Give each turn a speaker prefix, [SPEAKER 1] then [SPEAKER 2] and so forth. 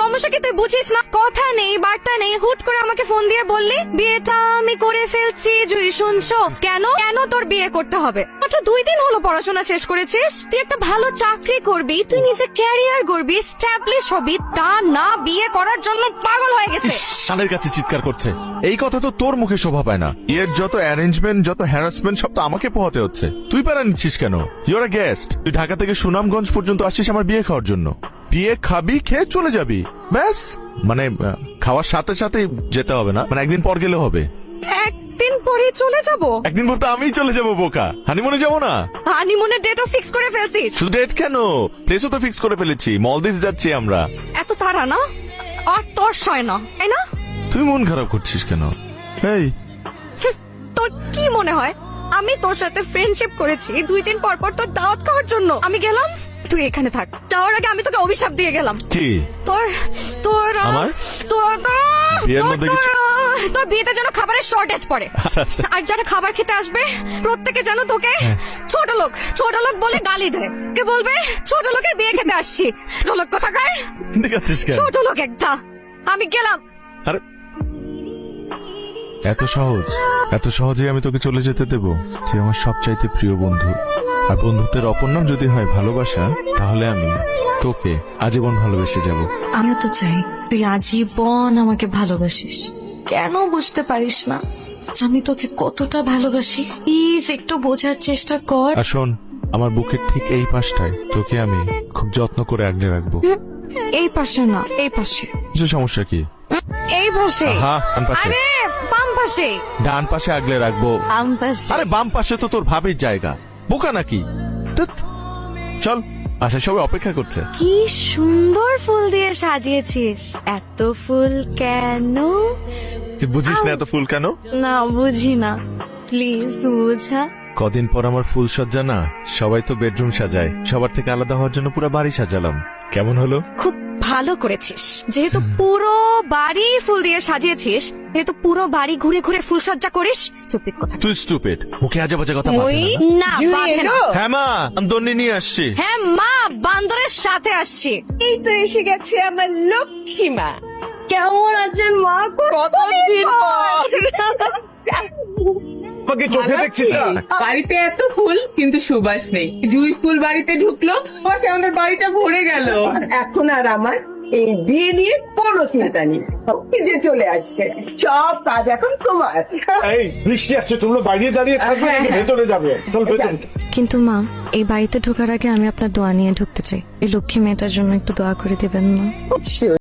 [SPEAKER 1] সমস্যা কি তুই বুঝিস না? কথা নেই বার্তা নেই, হুট করে আমাকে ফোন দিয়ে বললি বিয়েটা আমি করে ফেলছি। জুই শুনছো? কেন কেন তোর বিয়ে করতে হবে? মাত্র 2 দিন হলো পড়াশোনা শেষ করেছিস। তুই একটা ভালো চাকরি করবি, তুই নিজের ক্যারিয়ার করবি, এস্টাবলিশ হবি, তা না বিয়ে করার জন্য পাগল হয়ে গেছে।
[SPEAKER 2] কানের কাছে চিৎকার করছে। এই কথা তো তোর মুখে শোভা পায় না। এর যত অ্যারেঞ্জমেন্ট, যত হ্যারাসমেন্ট সব তো আমাকে পোহাতে হচ্ছে। তুই প্যারা নিচ্ছিস কেন? Your a guest. তুই ঢাকা থেকে সুনামগঞ্জ পর্যন্ত আসছিস আমার বিয়ে খাওয়ার জন্য। বিয়ে খাবি, খেয়ে চলে যাবি, ব্যাস। মানে খাওয়ার সাথে সাথে যেতে হবে না, মানে একদিন পর গেলে হবে।
[SPEAKER 1] একদিন পরে চলে যাব?
[SPEAKER 2] একদিন পর তো আমিই চলে যাবো বোকা। হানিমুনে যাবো না?
[SPEAKER 1] হানিমুনের ডেটও ফিক্স করে ফেলছিস?
[SPEAKER 2] শুধু ডেট কেন, প্লেসও তো ফিক্স করে ফেলেছি। মলদ্বীপ যাচ্ছি আমরা।
[SPEAKER 1] এত তাড়া না? আর তোর সয় না, তাই না?
[SPEAKER 2] তুই মন খারাপ করছিস কেন? এই
[SPEAKER 1] তোর কি মনে হয় আমি তোর সাথে ফ্রেন্ডশিপ করেছি 2 দিন পর পর তোর দাওয়াত খাওয়ার জন্য? আমি গেলাম, তুই এখানে থাক। যাওয়ার আগে আমি তোকে অভিশাপ দিয়ে গেলাম।
[SPEAKER 2] কি?
[SPEAKER 1] তোর তোর
[SPEAKER 2] আমার?
[SPEAKER 1] তোর
[SPEAKER 2] বিয়ের মধ্যে কিছু?
[SPEAKER 1] তোর বিয়েতে যেন খাবারের শর্টেজ পড়ে।
[SPEAKER 2] আচ্ছা আচ্ছা।
[SPEAKER 1] আর যারা খাবার খেতে আসবে প্রত্যেকে যেন তোকে ছোট লোক বলে গালি দেয়। কে বলবে ছোট লোকের বিয়ে খেতে আসছি? ছোট লোক কোথাকার,
[SPEAKER 2] দেখাচ্ছিস কেন?
[SPEAKER 1] ছোট লোক একটা। আমি গেলাম।
[SPEAKER 2] আরে এত সহজে আমি তোকে চলে যেতে দেব? তুই আমার সবচাইতে প্রিয় বন্ধু, আর বন্ধুত্বের অপর নাম যদি হয় ভালোবাসা, তাহলে আমি তোকে আজীবন ভালোবেসে যাব।
[SPEAKER 1] আমিও তো চাই তুই আজীবন আমাকে ভালোবাসিস। কেন বুঝতে পারিস না আমি তোকে কতটা ভালোবাসি? প্লিজ একটু বোঝার চেষ্টা কর।
[SPEAKER 2] আর শোন, আমার বুকের ঠিক এই পাশটায় তোকে আমি খুব যত্ন করে আগলে রাখবো।
[SPEAKER 1] এই পাশে না, এই পাশে।
[SPEAKER 2] কিছু সমস্যা কি?
[SPEAKER 1] এই পাশে।
[SPEAKER 2] হ্যাঁ, ডান পাশে।
[SPEAKER 1] আরে বাম পাশে।
[SPEAKER 2] ডান পাশে আগলে রাখবো।
[SPEAKER 1] বাম পাশে।
[SPEAKER 2] আরে বাম পাশে তো তোর ভাবির জায়গা, বোকা নাকি? ধ্যাৎ। চল, আশা সবাই অপেক্ষা করছে।
[SPEAKER 1] কি সুন্দর ফুল দিয়ে সাজিয়েছিস। এত ফুল কেন?
[SPEAKER 2] তুই বুঝিস না এত ফুল কেন?
[SPEAKER 1] না বুঝি না, প্লিজ বুঝা।
[SPEAKER 2] কদিন পর আমার ফুল সজ্জা না, সবাই তো বেডরুম সাজায়। সবার থেকে আলাদা হওয়ার জন্য পুরো বাড়ি সাজালাম। কেমন হলো?
[SPEAKER 1] খুব ভালো করেছিস। যেহেতু পুরো বাড়ি ফুল দিয়ে সাজিয়েছিস, যেহেতু পুরো বাড়ি ঘুরে ঘুরে ফুল সজ্জা করিস। স্টুপিড কথা।
[SPEAKER 2] তুই স্টুপিড, মুখে আজে বাজে কথা বাঁধে না।
[SPEAKER 1] না বাঁধে না।
[SPEAKER 2] হ্যাঁ মা, আমি দন্ডি নিয়ে আসছি।
[SPEAKER 1] হ্যাঁ মা, বান্দরের সাথে আসছি।
[SPEAKER 3] এই তো এসে গেছে আমার লক্ষ্মী মা।
[SPEAKER 1] কেমন আছেন মা?
[SPEAKER 3] কতদিন পর।
[SPEAKER 2] আমাকে চোখে দেখছিস না?
[SPEAKER 3] বাড়িতে এত ফুল কিন্তু সুবাস নেই। জুই ফুল বাড়িতে ঢুকলো, বাস আমাদের বাড়িটা ভরে গেল। এখন আর আমার এই বিয়ে নিয়ে কোনো চিন্তা নেই। যে চলে আসছে, সব কাজ এখন তোমার।
[SPEAKER 4] এই বৃষ্টি আসছে, তোমরা বাইরে দাঁড়িয়ে থাকবে নাকি ভেতরে যাবে? চল ভেতরে।
[SPEAKER 1] কিন্তু মা, এই বাড়িতে ঢোকার আগে আমি আপনার দোয়া নিয়ে ঢুকতে চাই। এই লক্ষ্মী মেয়েটার জন্য একটু দোয়া করে দিবেন না?